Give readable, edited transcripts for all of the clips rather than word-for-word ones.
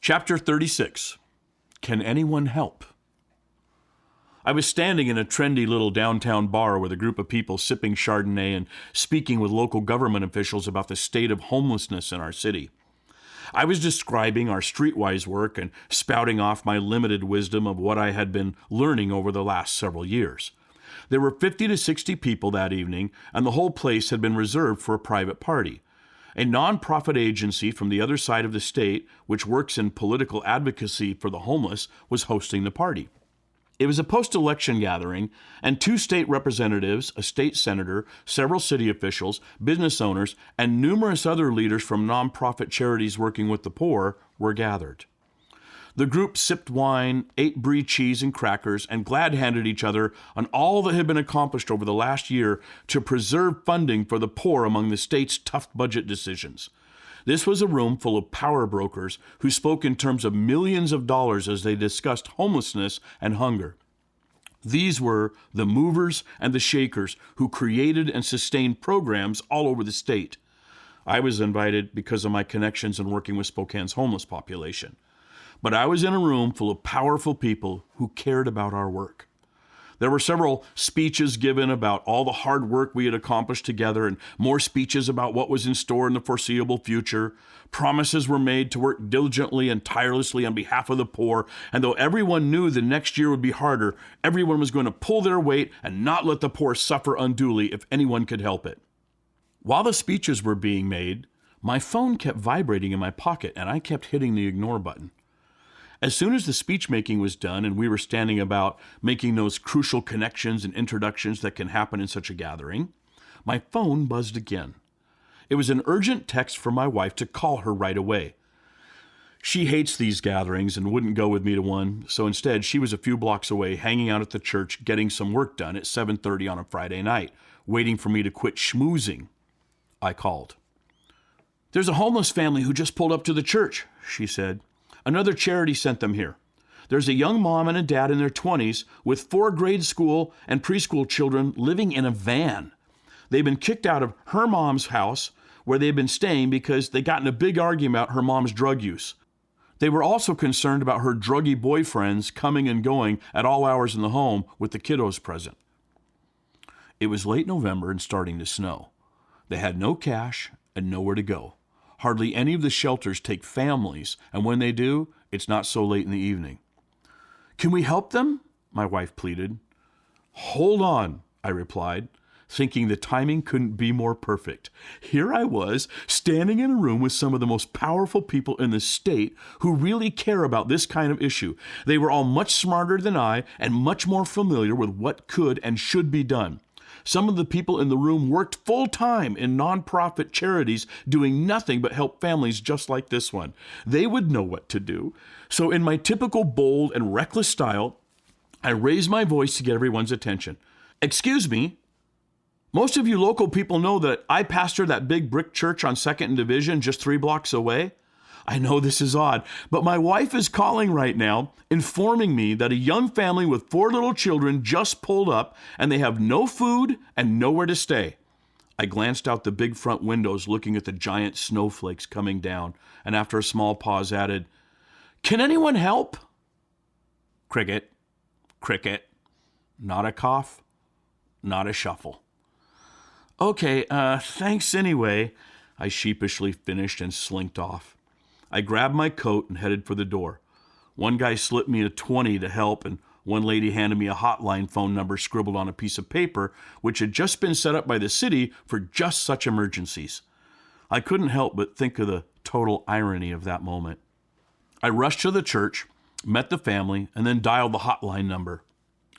Chapter 36. Can Anyone Help? I was standing in a trendy little downtown bar with a group of people sipping Chardonnay and speaking with local government officials about the state of homelessness in our city. I was describing our streetwise work and spouting off my limited wisdom of what I had been learning over the last several years. There were 50 to 60 people that evening, and the whole place had been reserved for a private party. A nonprofit agency from the other side of the state, which works in political advocacy for the homeless, was hosting the party. It was a post-election gathering, and 2 state representatives, a state senator, several city officials, business owners, and numerous other leaders from nonprofit charities working with the poor were gathered. The group sipped wine, ate brie cheese and crackers, and glad-handed each other on all that had been accomplished over the last year to preserve funding for the poor among the state's tough budget decisions. This was a room full of power brokers who spoke in terms of millions of dollars as they discussed homelessness and hunger. These were the movers and the shakers who created and sustained programs all over the state. I was invited because of my connections in working with Spokane's homeless population. But I was in a room full of powerful people who cared about our work. There were several speeches given about all the hard work we had accomplished together and more speeches about what was in store in the foreseeable future. Promises were made to work diligently and tirelessly on behalf of the poor, and though everyone knew the next year would be harder, everyone was going to pull their weight and not let the poor suffer unduly if anyone could help it. While the speeches were being made, my phone kept vibrating in my pocket and I kept hitting the ignore button. As soon as the speech-making was done and we were standing about making those crucial connections and introductions that can happen in such a gathering, my phone buzzed again. It was an urgent text from my wife to call her right away. She hates these gatherings and wouldn't go with me to one, so instead she was a few blocks away hanging out at the church getting some work done at 7:30 on a Friday night, waiting for me to quit schmoozing. I called. "There's a homeless family who just pulled up to the church," she said. "Another charity sent them here. There's a young mom and a dad in their 20s with 4 grade school and preschool children living in a van. They've been kicked out of her mom's house where they've been staying because they got in a big argument about her mom's drug use. They were also concerned about her druggy boyfriends coming and going at all hours in the home with the kiddos present." It was late November and starting to snow. They had no cash and nowhere to go. Hardly any of the shelters take families, and when they do, it's not so late in the evening. "Can we help them?" my wife pleaded. "Hold on," I replied, thinking the timing couldn't be more perfect. Here I was, standing in a room with some of the most powerful people in the state who really care about this kind of issue. They were all much smarter than I and much more familiar with what could and should be done. Some of the people in the room worked full-time in nonprofit charities doing nothing but help families just like this one. They would know what to do. So in my typical bold and reckless style, I raised my voice to get everyone's attention. "Excuse me, most of you local people know that I pastor that big brick church on 2nd and Division just 3 blocks away. I know this is odd, but my wife is calling right now, informing me that a young family with 4 little children just pulled up and they have no food and nowhere to stay." I glanced out the big front windows looking at the giant snowflakes coming down, and after a small pause added, "Can anyone help?" Cricket, cricket, not a cough, not a shuffle. "Okay, thanks anyway," I sheepishly finished and slinked off. I grabbed my coat and headed for the door. One guy slipped me a 20 to help, and one lady handed me a hotline phone number scribbled on a piece of paper, which had just been set up by the city for just such emergencies. I couldn't help but think of the total irony of that moment. I rushed to the church, met the family, and then dialed the hotline number.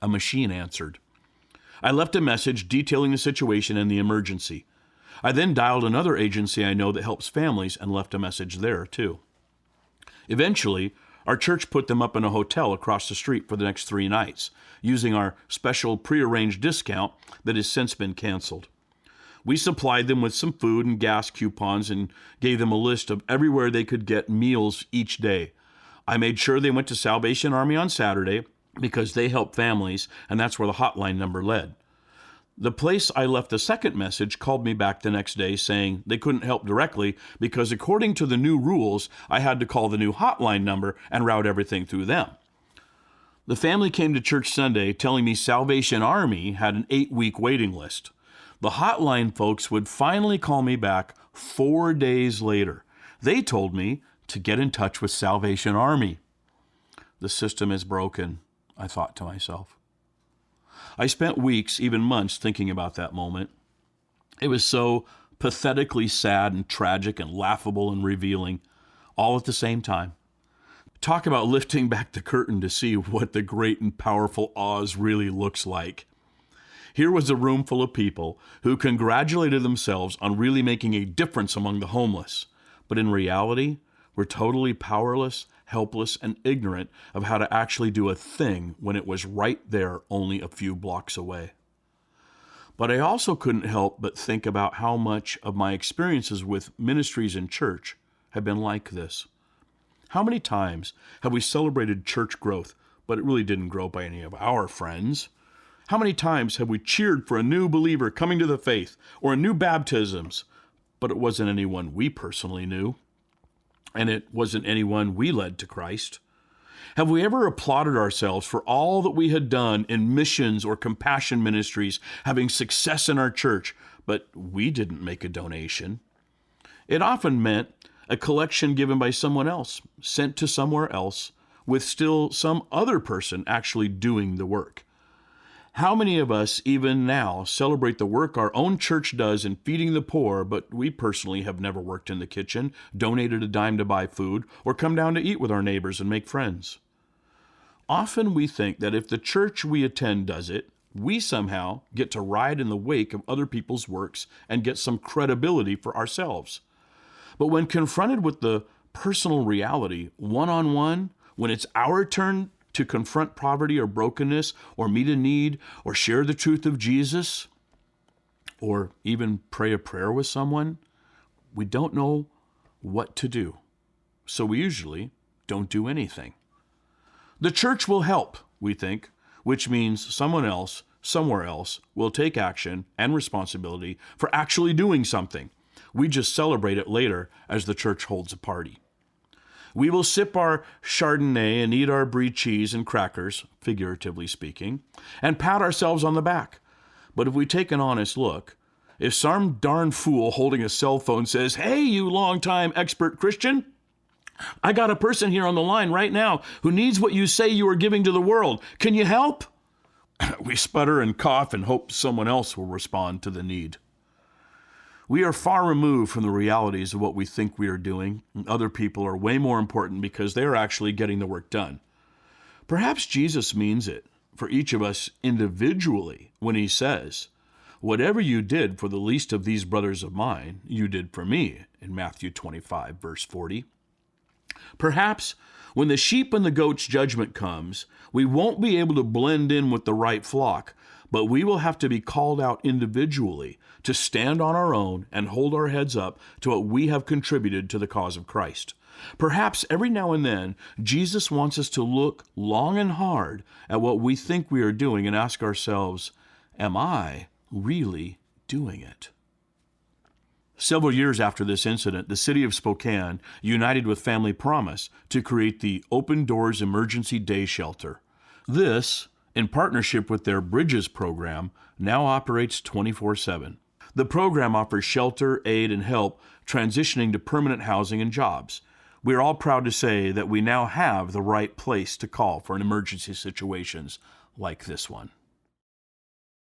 A machine answered. I left a message detailing the situation and the emergency. I then dialed another agency I know that helps families and left a message there, too. Eventually, our church put them up in a hotel across the street for the next 3 nights, using our special prearranged discount that has since been canceled. We supplied them with some food and gas coupons and gave them a list of everywhere they could get meals each day. I made sure they went to Salvation Army on Saturday because they help families, and that's where the hotline number led. The place I left the second message called me back the next day saying they couldn't help directly because according to the new rules, I had to call the new hotline number and route everything through them. The family came to church Sunday telling me Salvation Army had an 8-week waiting list. The hotline folks would finally call me back 4 days later. They told me to get in touch with Salvation Army. The system is broken, I thought to myself. I spent weeks, even months, thinking about that moment. It was so pathetically sad and tragic and laughable and revealing, all at the same time. Talk about lifting back the curtain to see what the great and powerful Oz really looks like. Here was a room full of people who congratulated themselves on really making a difference among the homeless, but in reality were totally powerless, helpless, and ignorant of how to actually do a thing when it was right there only a few blocks away. But I also couldn't help but think about how much of my experiences with ministries in church have been like this. How many times have we celebrated church growth, but it really didn't grow by any of our friends? How many times have we cheered for a new believer coming to the faith or a new baptisms, but it wasn't anyone we personally knew, and it wasn't anyone we led to Christ? Have we ever applauded ourselves for all that we had done in missions or compassion ministries, having success in our church, but we didn't make a donation? It often meant a collection given by someone else, sent to somewhere else, with still some other person actually doing the work. How many of us even now celebrate the work our own church does in feeding the poor, but we personally have never worked in the kitchen, donated a dime to buy food, or come down to eat with our neighbors and make friends? Often we think that if the church we attend does it, we somehow get to ride in the wake of other people's works and get some credibility for ourselves. But when confronted with the personal reality, one-on-one, when it's our turn to confront poverty or brokenness, or meet a need, or share the truth of Jesus, or even pray a prayer with someone, we don't know what to do. So we usually don't do anything. The church will help, we think, which means someone else, somewhere else, will take action and responsibility for actually doing something. We just celebrate it later as the church holds a party. We will sip our Chardonnay and eat our brie cheese and crackers, figuratively speaking, and pat ourselves on the back. But if we take an honest look, if some darn fool holding a cell phone says, "Hey, you longtime expert Christian, I got a person here on the line right now who needs what you say you are giving to the world. Can you help?" We sputter and cough and hope someone else will respond to the need. We are far removed from the realities of what we think we are doing, and other people are way more important because they are actually getting the work done. Perhaps Jesus means it for each of us individually when he says, "Whatever you did for the least of these brothers of mine, you did for me," in Matthew 25, verse 40. Perhaps when the sheep and the goats judgment comes, we won't be able to blend in with the right flock, but we will have to be called out individually to stand on our own and hold our heads up to what we have contributed to the cause of Christ. Perhaps every now and then, Jesus wants us to look long and hard at what we think we are doing and ask ourselves, am I really doing it? Several years after this incident, the city of Spokane united with Family Promise to create the Open Doors Emergency Day Shelter. This, in partnership with their Bridges program, now operates 24/7. The program offers shelter, aid, and help transitioning to permanent housing and jobs. We are all proud to say that we now have the right place to call for in emergency situations like this one.